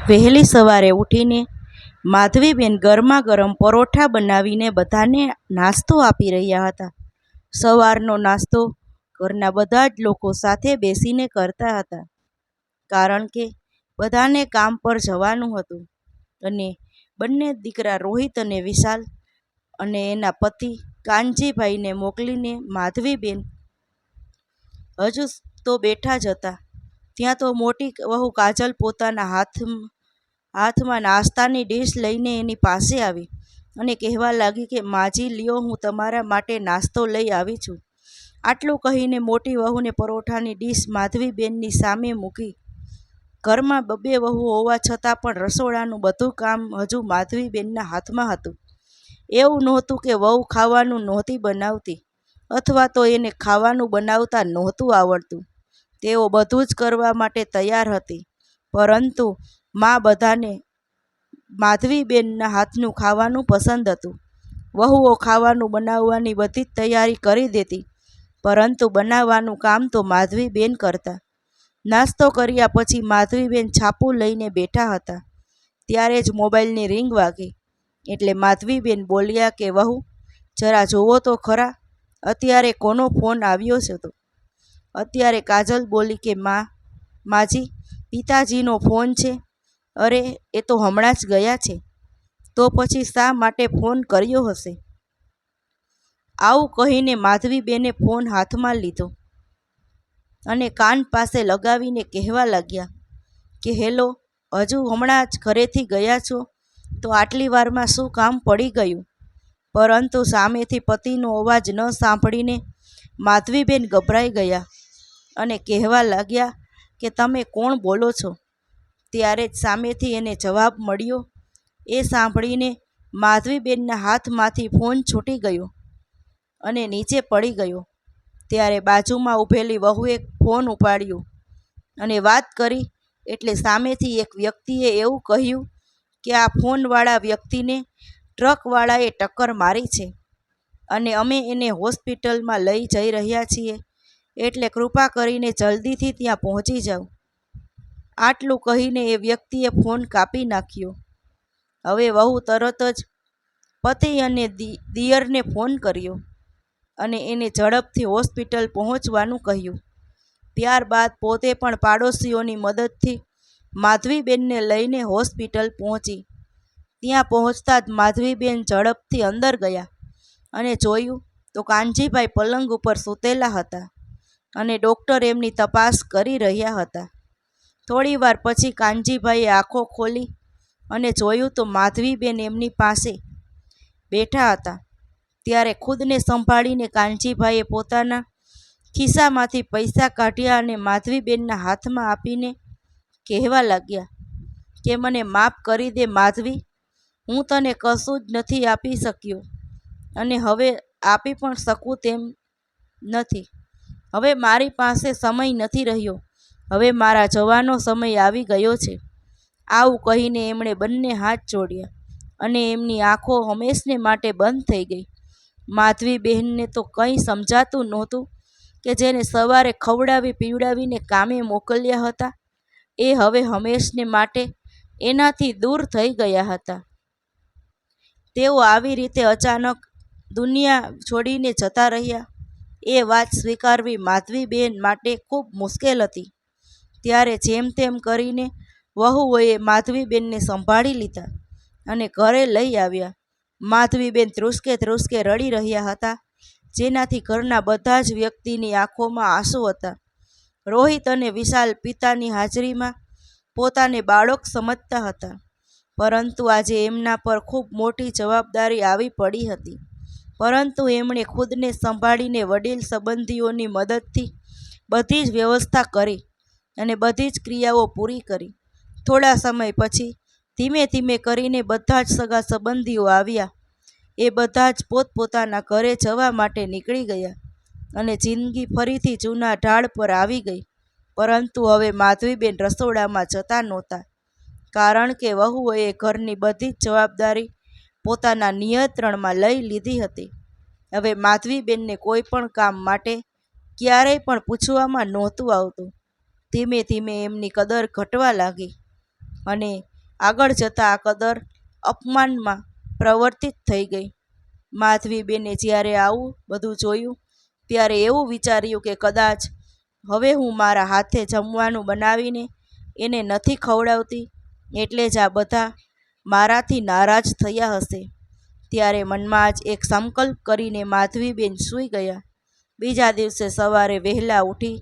વહેલી સવારે ઉઠીને માધવીબેન ગરમા ગરમ પરોઠા બનાવીને બધાને નાસ્તો આપી રહ્યા હતા. સવારનો નાસ્તો ઘરના બધા જ લોકો સાથે બેસીને કરતા હતા, કારણ કે બધાને કામ પર જવાનું હતું. અને બંને દીકરા રોહિત અને વિશાલ અને એના પતિ કાનજીભાઈને મોકલીને માધવીબેન હજુ તો બેઠા જ હતા. ત્યાં તો મોટી વહુ કાજલ પોતાના હાથમાં નાસ્તાની ડીશ લઈને એની પાસે આવી અને કહેવા લાગી કે માજી લ્યો, હું તમારા માટે નાસ્તો લઈ આવી છું. આટલું કહીને મોટી વહુને પરોઠાની ડીશ માધવીબેનની સામે મૂકી. ઘરમાં બબ્બે વહુ હોવા છતાં પણ રસોડાનું બધું કામ હજુ માધવીબેનના હાથમાં હતું. એવું નહોતું કે વહુ ખાવાનું નહોતી બનાવતી અથવા તો એને ખાવાનું બનાવતા નહોતું આવડતું. તેઓ બધું જ કરવા માટે તૈયાર હતી, પરંતુ માં બધાને માધવીબેનના હાથનું ખાવાનું પસંદ હતું. વહુઓ ખાવાનું બનાવવાની બધી જ તૈયારી કરી દેતી, પરંતુ બનાવવાનું કામ તો માધવીબેન કરતા. નાસ્તો કર્યા પછી માધવીબેન છાપું લઈને બેઠા હતા. ત્યારે જ મોબાઈલની રિંગ વાગી. એટલે માધવીબેન બોલ્યા કે વહુ, જરા જોવો તો ખરા, અત્યારે કોનો ફોન આવ્યો છે? તો અત્યારે કાજલ બોલી કે માજી, પિતાજીનો ફોન છે. અરે, એ તો હમણાં જ ગયા છે. તો પછી શા માટે ફોન કર્યો હશે? આવું કહીને માધવીબેને ફોન હાથમાં લીધો અને કાન પાસે લગાવીને કહેવા લાગ્યા કે હેલો, હજુ હમણાં જ ઘરેથી ગયા છો? તો આટલી વારમાં શું કામ પડી ગયું? પરંતુ સામેથી પતિનો અવાજ ન સાંભળીને માધવીબેન ગભરાઈ ગયા અને કહેવા લાગ્યા કે તમે કોણ બોલો છો? ત્યારે જ સામેથી એને જવાબ મળ્યો. એ સાંભળીને માધવીબેનના હાથમાંથી ફોન છૂટી ગયો અને નીચે પડી ગયો. ત્યારે બાજુમાં ઊભેલી વહુએ ફોન ઉપાડ્યો અને વાત કરી. એટલે સામેથી એક વ્યક્તિએ એવું કહ્યું કે આ ફોનવાળા વ્યક્તિને ટ્રકવાળાએ ટક્કર મારી છે અને અમે એને હોસ્પિટલમાં લઈ જઈ રહ્યા છીએ, એટલે કૃપા કરીને જલ્દીથી ત્યાં પહોંચી જાઓ. આટલું કહીને એ વ્યક્તિએ ફોન કાપી નાખ્યો. હવે વહુ તરત જ પતિ અને દિયરને ફોન કર્યો અને એને ઝડપથી હોસ્પિટલ પહોંચવાનું કહ્યું. ત્યારબાદ પોતે પણ પાડોશીઓની મદદથી માધવીબેનને લઈને હોસ્પિટલ પહોંચી. ત્યાં પહોંચતા જ માધવીબેન ઝડપથી અંદર ગયા અને જોયું તો કાનજીભાઈ પલંગ ઉપર સૂતેલા હતા અને ડૉક્ટર એમની તપાસ કરી રહ્યા હતા. થોડીવાર પછી કાનજીભાઈએ આંખો ખોલી અને જોયું તો માધવીબેન એમની પાસે બેઠા હતા. ત્યારે ખુદને સંભાળીને કાનજીભાઈએ પોતાના ખિસ્સામાંથી પૈસા કાઢ્યા અને માધવીબેનના હાથમાં આપીને કહેવા લાગ્યા કે મને માફ કરી દે માધવી, હું તને કશું જ નથી આપી શક્યો અને હવે આપી પણ શકું તેમ નથી. હવે મારી પાસે સમય નથી રહ્યો. હવે મારા જવાનો સમય આવી ગયો છે. આવું કહીને એમણે બંને હાથ જોડ્યા અને એમની આંખો હંમેશને માટે બંધ થઈ ગઈ. માધવીબહેનને તો કંઈ સમજાતું નહોતું કે જેને સવારે ખવડાવી પીવડાવીને કામે મોકલ્યા હતા, એ હવે હંમેશને માટે એનાથી દૂર થઈ ગયા હતા. તેઓ આવી રીતે અચાનક દુનિયા છોડીને જતા રહ્યા. એ વાત સ્વીકારવી માધવીબેન માટે ખૂબ મુશ્કેલ હતી. ત્યારે જેમ તેમ કરીને વહુઓએ માધવીબેનને સંભાળી લીધા અને ઘરે લઈ આવ્યા. માધવીબેન ધ્રુસકે ધ્રુસકે રડી રહ્યા હતા, જેનાથી ઘરના બધા જ વ્યક્તિની આંખોમાં આંસુ હતા. રોહિત અને વિશાલ પિતાની હાજરીમાં પોતાને બાળક સમજતા હતા, પરંતુ આજે એમના પર ખૂબ મોટી જવાબદારી આવી પડી હતી. પરંતુ એમણે ખુદને સંભાળીને વડીલ સંબંધીઓની મદદથી બધી જ વ્યવસ્થા કરી અને બધી જ ક્રિયાઓ પૂરી કરી. થોડા સમય પછી ધીમે ધીમે કરીને બધા જ સગા સંબંધીઓ આવ્યા. એ બધા જ પોતપોતાના ઘરે જવા માટે નીકળી ગયા અને જિંદગી ફરીથી જૂના ઢાળ પર આવી ગઈ. પરંતુ હવે માધવીબેન રસોડામાં જતા નહોતા, કારણ કે વહુઓએ ઘરની બધી જ જવાબદારી પોતાના નિયંત્રણમાં લઈ લીધી હતી. હવે માધવીબેનને કોઈ પણ કામ માટે ક્યારેય પણ પૂછવામાં નહોતું આવતું. ધીમે ધીમે એમની કદર ઘટવા લાગી અને આગળ જતાં આ કદર અપમાનમાં પ્રવર્તિત થઈ ગઈ. માધવીબેને જ્યારે આવું બધું જોયું ત્યારે એવું વિચાર્યું કે કદાચ હવે હું મારા હાથે જમવાનું બનાવીને એને નથી ખવડાવતી એટલે જ આ બધા મારાથી નારાજ થયા હશે. ત્યારે મનમાં જ એક સંકલ્પ કરીને માધવીબેન સૂઈ ગયા. બીજા દિવસે સવારે વહેલા ઉઠી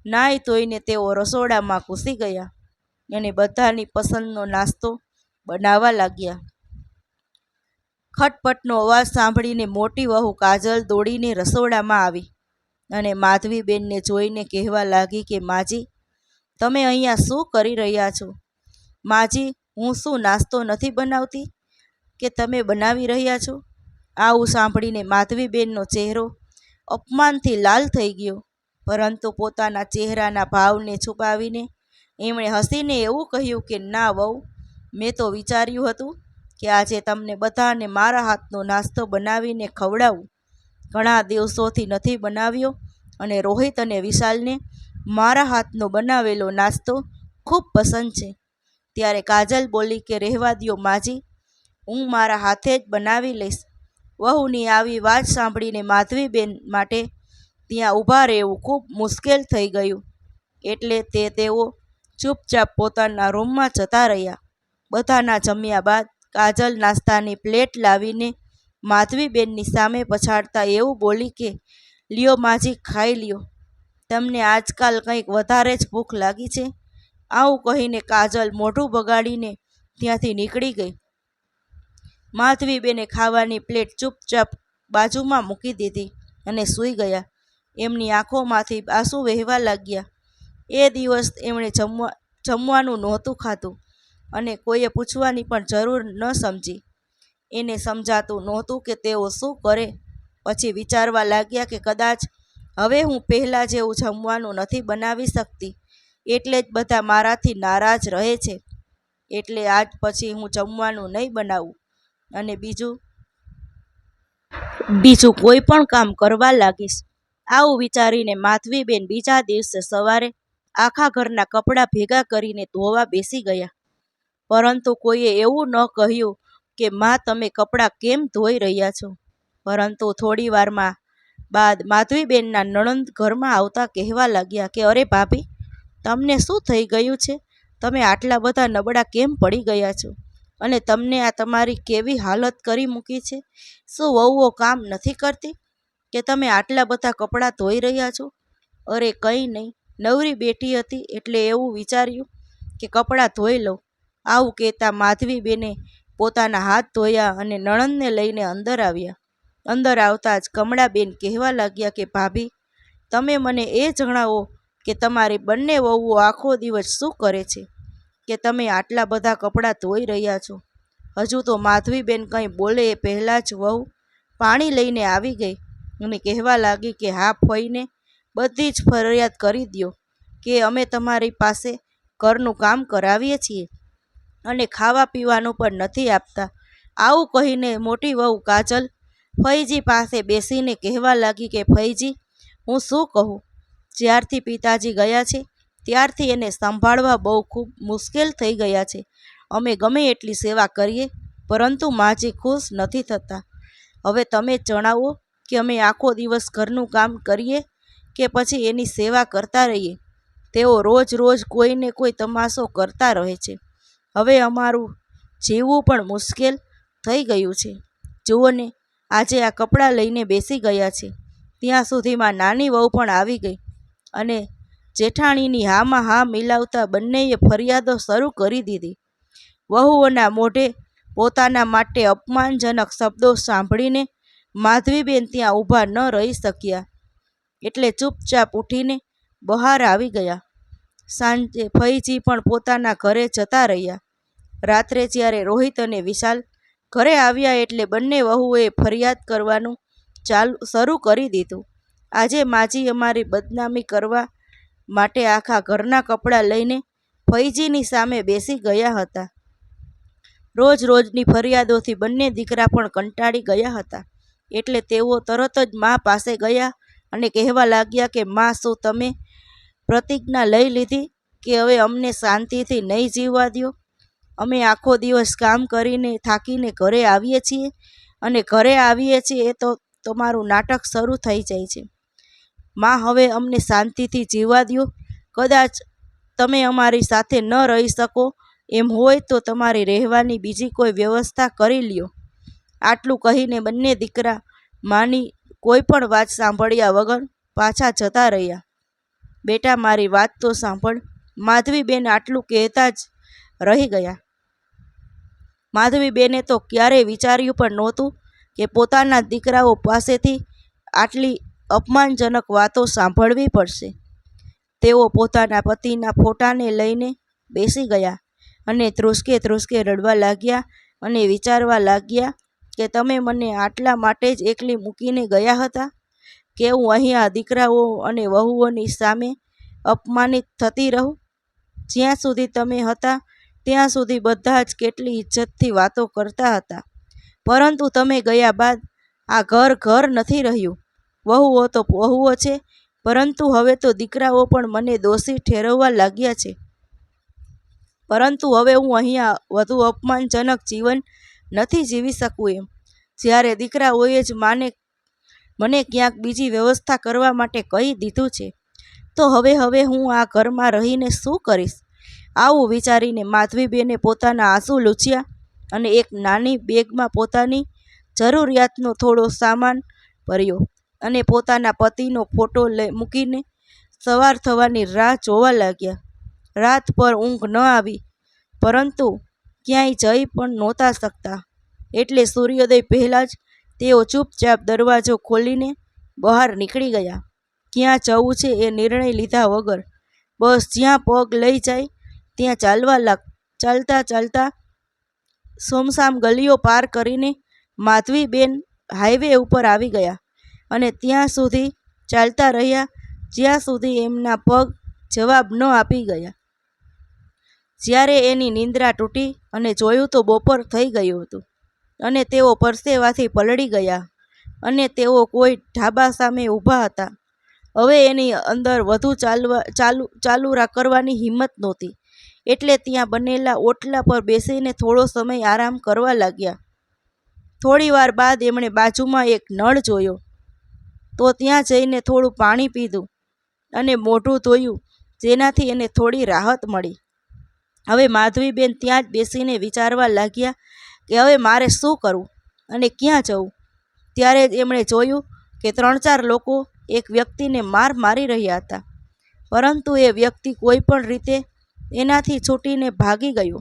નાહી ધોઈને તેઓ રસોડામાં ઘૂસી ગયા અને બધાની પસંદનો નાસ્તો બનાવવા લાગ્યા. ખટપટનો અવાજ સાંભળીને મોટી વહુ કાજલ દોડીને રસોડામાં આવી અને માધવીબેનને જોઈને કહેવા લાગી કે માજી, તમે અહીંયા શું કરી રહ્યા છો? માજી, હું શું નાસ્તો નથી બનાવતી કે તમે બનાવી રહ્યા છો? આવું સાંભળીને માધવીબેનનો ચહેરો અપમાનથી લાલ થઈ ગયો, પરંતુ પોતાના ચહેરાના ભાવને છુપાવીને એમણે હસીને એવું કહ્યું કે ના વહુ, મેં તો વિચાર્યું હતું કે આજે તમને બધાને મારા હાથનો નાસ્તો બનાવીને ખવડાવું. ઘણા દિવસોથી નથી બનાવ્યો અને રોહિત અને વિશાલને મારા હાથનો બનાવેલો નાસ્તો ખૂબ પસંદ છે. ત્યારે કાજલ બોલી કે રહેવા દ્યો માજી, હું મારા હાથે જ બનાવી લઈશ. વહુની આવી વાત સાંભળીને માધવીબેન માટે ત્યાં ઊભા રહેવું ખૂબ મુશ્કેલ થઈ ગયું એટલે તેઓ ચૂપચાપ પોતાના રૂમમાં જતા રહ્યા. બધાના જમ્યા બાદ કાજલ નાસ્તાની પ્લેટ લાવીને માધવીબેનની સામે પછાડતા એવું બોલી કે લ્યો માજી, ખાઈ લ્યો. તમને આજકાલ કંઈક વધારે જ ભૂખ લાગી છે. આવું કહીને કાજલ મોઢું બગાડીને ત્યાંથી નીકળી ગઈ. માધવીબેને ખાવાની પ્લેટ ચૂપચાપ બાજુમાં મૂકી દીધી અને સૂઈ ગયા. એમની આંખોમાંથી આંસુ વહેવા લાગ્યા. એ દિવસ એમણે જમવાનું નહોતું ખાધું અને કોઈએ પૂછવાની પણ જરૂર ન સમજી. એને સમજાતું નહોતું કે તેઓ શું કરે. પછી વિચારવા લાગ્યા કે કદાચ હવે હું પહેલાં જેવું જમવાનું નથી બનાવી શકતી એટલે જ બધા મારાથી નારાજ રહે છે. એટલે આજ પછી હું જમવાનું નહીં બનાવું અને બીજું કોઈ પણ કામ કરવા લાગીશ. આવું વિચારીને માધવીબેન બીજા દિવસે સવારે આખા ઘરના કપડાં ભેગા કરીને ધોવા બેસી ગયા. પરંતુ કોઈએ એવું ન કહ્યું કે માં, તમે કપડાં કેમ ધોઈ રહ્યા છો? પરંતુ થોડી વારમાં બાદ માધવીબેનના નણંદ ઘરમાં આવતા કહેવા લાગ્યા કે અરે ભાભી, તમને શું થઈ ગયું છે? તમે આટલા બધા નબળા કેમ પડી ગયા છો? અને તમને આ તમારી કેવી હાલત કરી મૂકી છે? શું વહુઓ કામ નથી કરતી કે તમે આટલા બધા કપડાં ધોઈ રહ્યા છો? અરે કંઈ નહીં, નવરી બેઠી હતી એટલે એવું વિચાર્યું કે કપડાં ધોઈ લઉં. આવું કહેતા માધવીબેને પોતાના હાથ ધોયા અને નણંદને લઈને અંદર આવ્યા. અંદર આવતા જ કમળાબેન કહેવા લાગ્યા કે ભાભી, તમે મને એ જણાવો કે તમારી બંને વહુઓ આખો દિવસ શું કરે છે કે તમે આટલા બધા કપડાં ધોઈ રહ્યા છો? હજુ તો માધવીબેન કંઈ બોલે એ પહેલાં જ વહુ પાણી લઈને આવી ગઈ અને કહેવા લાગી કે હા ફઈને બધી જ ફરિયાદ કરી દ્યો કે અમે તમારી પાસે ઘરનું કામ કરાવીએ છીએ અને ખાવા પીવાનું પણ નથી આપતા. આવું કહીને મોટી વહુ કાજલ ફઈજી પાસે બેસીને કહેવા લાગી કે ફઈજી, હું શું કહું? જ્યારથી પિતાજી ગયા છે ત્યારથી એને સંભાળવા બહુ ખૂબ મુશ્કેલ થઈ ગયા છે. અમે ગમે એટલી સેવા કરીએ પરંતુ માજી ખુશ નથી થતા. હવે તમે જણાવો કે અમે આખો દિવસ ઘરનું કામ કરીએ કે પછી એની સેવા કરતા રહીએ? તેઓ રોજ રોજ કોઈને કોઈ તમાશો કરતા રહે છે. હવે અમારું જીવવું પણ મુશ્કેલ થઈ ગયું છે. જુઓ ને, આજે આ કપડાં લઈને બેસી ગયા છે ત્યાં સુધીમાં નાની વહુ પણ આવી ગઈ અને જેઠાણીની હામાં હા મિલાવતા બંનેએ ફરિયાદો શરૂ કરી દીધી. વહુઓના મોઢે પોતાના માટે અપમાનજનક શબ્દો સાંભળીને માધવીબેન ત્યાં ઊભા ન રહી શક્યા એટલે ચૂપચાપ ઉઠીને બહાર આવી ગયા. સાંજે ફઈજી પણ પોતાના ઘરે જતા રહ્યા. રાત્રે જ્યારે રોહિત અને વિશાલ ઘરે આવ્યા એટલે બંને વહુઓએ ફરિયાદ કરવાનું શરૂ કરી દીધું. આજે માજી અમારી બદનામી કરવા માટે આખા ઘરના કપડાં લઈને ફઈજીની સામે બેસી ગયા હતા. રોજ રોજની ફરિયાદોથી બંને દીકરા પણ કંટાળી ગયા હતા એટલે તેઓ તરત જ મા પાસે ગયા અને કહેવા લાગ્યા કે મા, શું તમે પ્રતિજ્ઞા લઈ લીધી કે હવે અમને શાંતિથી નહીં જીવવા દો? અમે આખો દિવસ કામ કરીને થાકીને ઘરે આવીએ છીએ અને ઘરે આવીએ છીએ તો તમારું નાટક શરૂ થઈ જાય છે. માં, હવે અમને શાંતિથી જીવવા દો. કદાચ તમે અમારી સાથે ન રહી શકો એમ હોય તો તમારી રહેવાની બીજી કોઈ વ્યવસ્થા કરી લ્યો. આટલું કહીને બંને દીકરા માની કોઈ પણ વાત સાંભળ્યા વગર પાછા જતા રહ્યા. બેટા, મારી વાત તો સાંભળ. માધવીબેન આટલું કહેતા જ રહી ગયા. માધવીબેને તો ક્યારેય વિચાર્યું પણ નહોતું કે પોતાના દીકરાઓ પાસેથી આટલી અપમાનજનક વાતો સાંભળવી પડશે. તેઓ પોતાના પતિના ફોટાને લઈને બેસી ગયા અને ધ્રુસકે ધ્રુસકે રડવા લાગ્યા અને વિચારવા લાગ્યા કે તમે મને આટલા માટે જ એકલી મૂકીને ગયા હતા કે હું અહીંયા દીકરાઓ અને વહુઓની સામે અપમાનિત થતી રહું? જ્યાં સુધી તમે હતા ત્યાં સુધી બધા જ કેટલી ઇજ્જતથી વાતો કરતા હતા, પરંતુ તમે ગયા બાદ આ ઘર ઘર નથી રહ્યું. વહુઓ તો વહુઓ છે, પરંતુ હવે તો દીકરાઓ પણ મને દોષી ઠેરવવા લાગ્યા છે. પરંતુ હવે હું અહીંયા વધુ અપમાનજનક જીવન નથી જીવી શકું એમ. જ્યારે દીકરાઓએ જ મને ક્યાંક બીજી વ્યવસ્થા કરવા માટે કહી દીધું છે, તો હવે હું આ ઘરમાં રહીને શું કરીશ? આવું વિચારીને માધવીબેને પોતાના આંસુ લૂછ્યા અને એક નાની બેગમાં પોતાની જરૂરિયાતનો થોડો સામાન ભર્યો અને પોતાના પતિનો ફોટો મૂકીને સવાર થવાની રાહ જોવા લાગ્યા. રાત પર ઊંઘ ન આવી, પરંતુ ક્યાંય જઈ પણ નહોતા શકતા, એટલે સૂર્યોદય પહેલાં જ તેઓ ચૂપચાપ દરવાજો ખોલીને બહાર નીકળી ગયા. ક્યાં જવું છે એ નિર્ણય લીધા વગર બસ જ્યાં પગ લઈ જાય ત્યાં ચાલતા સોમસામ ગલીઓ પાર કરીને માધવીબેન હાઈવે ઉપર આવી ગયા અને ત્યાં સુધી ચાલતા રહ્યા જ્યાં સુધી એમના પગ જવાબ ન આપી ગયા. જ્યારે એની નિંદ્રા તૂટી અને જોયું તો બપોર થઈ ગયું હતું અને તેઓ પરસેવાથી પલળી ગયા અને તેઓ કોઈ ઢાબા સામે ઊભા હતા. હવે એની અંદર વધુ ચાલુ કરવાની હિંમત નહોતી, એટલે ત્યાં બનેલા ઓટલા પર બેસીને થોડો સમય આરામ કરવા લાગ્યા. થોડી વાર બાદ એમણે બાજુમાં એક નળ જોયો, તો ત્યાં જઈને થોડું પાણી પીધું અને મોઢું ધોયું, જેનાથી એને થોડી રાહત મળી. હવે માધવીબેન ત્યાં જ બેસીને વિચારવા લાગ્યા કે હવે મારે શું કરવું અને ક્યાં જવું. ત્યારે જ એમણે જોયું કે 3-4 લોકો એક વ્યક્તિને મારી રહ્યા હતા, પરંતુ એ વ્યક્તિ કોઈ પણ રીતે એનાથી છૂટીને ભાગી ગયો.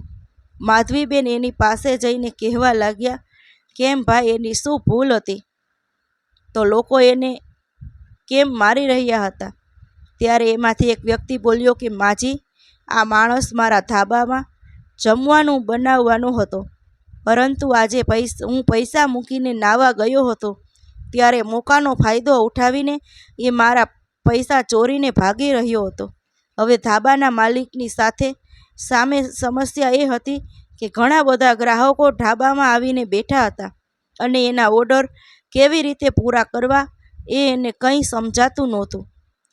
માધવીબેન એની પાસે જઈને કહેવા લાગ્યા, કેમ ભાઈ, એની શું ભૂલ હતી? તો લોકો એને કેમ મારી રહ્યા હતા? ત્યારે એમાંથી એક વ્યક્તિ બોલ્યો કે માજી, આ માણસ મારા ધાબામાં જમવાનું બનાવવાનો હતો, પરંતુ આજે હું પૈસા મૂકીને નાવા ગયો હતો ત્યારે મોકાનો ફાયદો ઉઠાવીને એ મારા પૈસા ચોરીને ભાગી રહ્યો હતો. હવે ધાબાના માલિકની સામે સમસ્યા એ હતી કે ઘણા બધા ગ્રાહકો ધાબામાં આવીને બેઠા હતા અને એના ઓર્ડર કેવી રીતે પૂરા કરવા એને કંઈ સમજાતું નહોતું,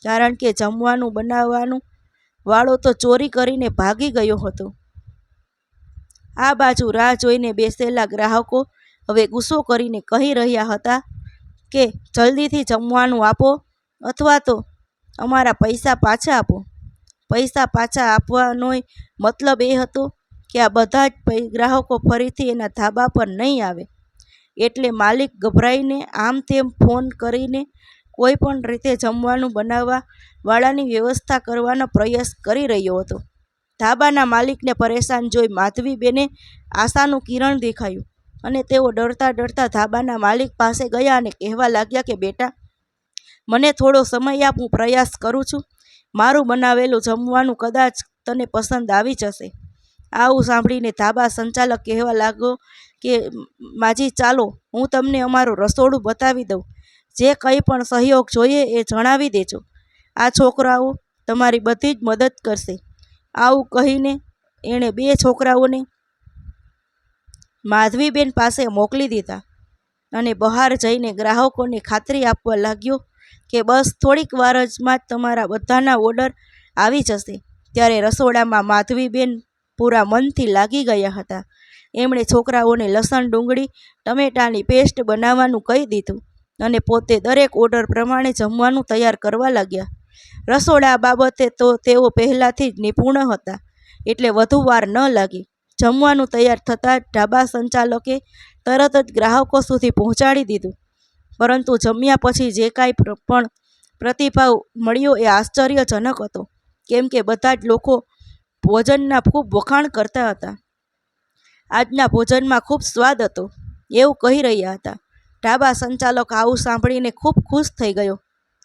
કારણ કે જમવાનું બનાવવાનું વાળો તો ચોરી કરીને ભાગી ગયો હતો. આ બાજુ રાહ જોઈને બેસેલા ગ્રાહકો હવે ગુસ્સો કરીને કહી રહ્યા હતા કે જલ્દીથી જમવાનું આપો અથવા તો અમારા પૈસા પાછા આપો. પૈસા પાછા આપવાનો મતલબ એ હતો કે આ બધા જ ગ્રાહકો ફરીથી એના ધાબા પર નહીં આવે. એટલે માલિક ગભરાઈને આમ તેમ ફોન કરીને કોઈ પણ રીતે જમવાનું બનાવવા વાળાની વ્યવસ્થા કરવાનો પ્રયાસ કરી રહ્યો હતો. ધાબાના માલિકને પરેશાન જોઈ માધવીબેને આશાનું કિરણ દેખાયું અને તેઓ ડરતા ધાબાના માલિક પાસે ગયા અને કહેવા લાગ્યા કે બેટા, મને થોડો સમય આપ, હું પ્રયાસ કરું છું. મારું બનાવેલું જમવાનું કદાચ તને પસંદ આવી જશે. આવું સાંભળીને ધાબા સંચાલક કહેવા લાગ્યો કે માજી, ચાલો હું તમને અમારું રસોડું બતાવી દઉં. જે કંઈ પણ સહયોગ જોઈએ એ જણાવી દેજો. આ છોકરાઓ તમારી બધી જ મદદ કરશે. આવું કહીને એણે 2 છોકરાઓને માધવીબેન પાસે મોકલી દીધા અને બહાર જઈને ગ્રાહકોને ખાતરી આપવા લાગ્યો કે બસ થોડીક વારમાં જ તમારા બધાના ઓર્ડર આવી જશે. ત્યારે રસોડામાં માધવીબેન પૂરા મનથી લાગી ગયા હતા. એમણે છોકરાઓને લસણ, ડુંગળી, ટમેટાની પેસ્ટ બનાવવાનું કહી દીધું અને પોતે દરેક ઓર્ડર પ્રમાણે જમવાનું તૈયાર કરવા લાગ્યા. રસોડા બાબતે તો તેઓ પહેલાંથી જ નિપુણ હતા, એટલે વધુ વાર ન લાગી. જમવાનું તૈયાર થતાં જ ઢાબા સંચાલકે તરત જ ગ્રાહકો સુધી પહોંચાડી દીધું. પરંતુ જમ્યા પછી જે કાંઈ પણ પ્રતિભાવ મળ્યો એ આશ્ચર્યજનક હતો, કેમ કે બધા જ લોકો ભોજનના ખૂબ વખાણ કરતા હતા. આજના ભોજનમાં ખૂબ સ્વાદ હતો એવું કહી રહ્યા હતા. ઢાબા સંચાલક આવું સાંભળીને ખૂબ ખુશ થઈ ગયો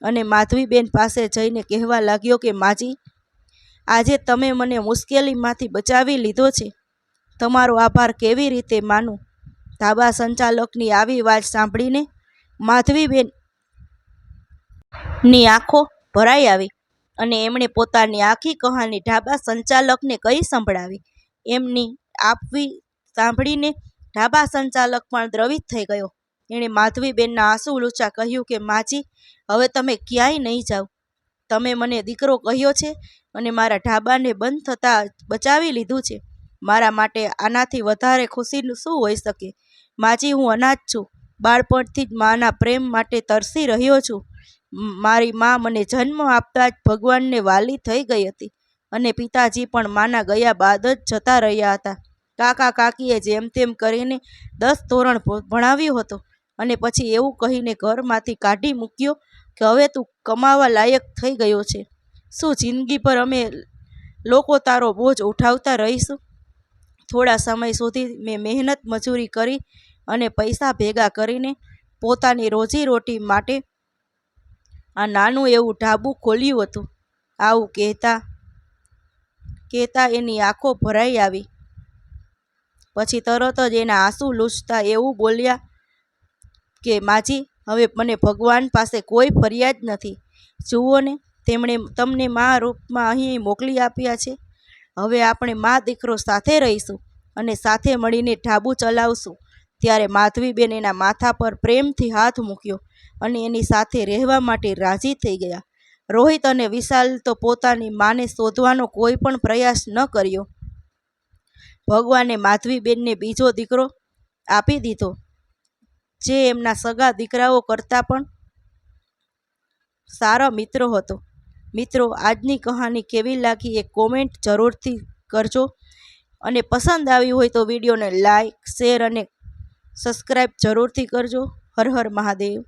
અને માધવીબેન પાસે જઈને કહેવા લાગ્યો કે માજી, આજે તમે મને મુશ્કેલીમાંથી બચાવી લીધો છે. તમારો આભાર કેવી રીતે માનું? ઢાબા સંચાલકની આવી વાત સાંભળીને માધવીબેનની આંખો ભરાઈ આવી અને એમણે પોતાની આખી કહાની ઢાબા સંચાલકને કહી સંભળાવી. એમની આપવી સાંભળીને ઢાબા સંચાલક પણ દ્રવિત થઈ ગયો. એણે માધવીબેનના આંસુ લૂછા કહ્યું કે માજી, હવે તમે ક્યાંય નહીં જાઓ. તમે મને દીકરો કહ્યો છે અને મારા ઢાબાને બંધ થતાં બચાવી લીધું છે. મારા માટે આનાથી વધારે ખુશીનું શું હોઈ શકે? માજી, હું અનાથ છું. બાળપણથી જ માના પ્રેમ માટે તરસી રહ્યો છું. મારી મા મને જન્મ આપતા જ ભગવાનને વાલી થઈ ગઈ હતી અને પિતાજી પણ માના ગયા બાદ જ જતા રહ્યા હતા. કાકા કાકીએ જેમ તેમ કરીને 10 ધોરણ ભણાવ્યું હતું અને પછી એવું કહીને ઘરમાંથી કાઢી મૂક્યો કે હવે તું કમાવા લાયક થઈ ગયો છે. શું જિંદગીભર અમે લોકો તારો બોજ ઉઠાવતા રહીશું? થોડા સમય સુધી મેં મહેનત મજૂરી કરી અને પૈસા ભેગા કરીને પોતાની રોજીરોટી માટે આ નાનું એવું ઢાબું ખોલ્યું હતું. આવું કહેતા એની આંખો ભરાઈ આવી. પછી તરત જ એના આંસુ લૂછતા એવું બોલ્યા કે માજી, હવે મને ભગવાન પાસે કોઈ ફરિયાદ નથી. જુઓ ને, તેમણે તમને મા રૂપમાં અહીં મોકલી આપ્યા છે. હવે આપણે મા દીકરો સાથે રહીશું અને સાથે મળીને ઢાબુ ચલાવશું. ત્યારે માધવીબેન એના માથા પર પ્રેમથી હાથ મૂક્યો અને એની સાથે રહેવા માટે રાજી થઈ ગયા. રોહિત અને વિશાલ તો પોતાની માને શોધવાનો કોઈ પણ પ્રયાસ ન કર્યો. ભગવાને માધવીબેનને બીજો દીકરો આપી દીધો, જે એમના સગા દીકરાઓ કરતાં પણ સારો મિત્ર હતો. મિત્રો, આજની કહાની કેવી લાગી એ કોમેન્ટ જરૂરથી કરજો અને પસંદ આવી હોય તો વિડીયોને લાઈક, શેર અને સબસ્ક્રાઈબ જરૂરથી કરજો. હર હર મહાદેવ.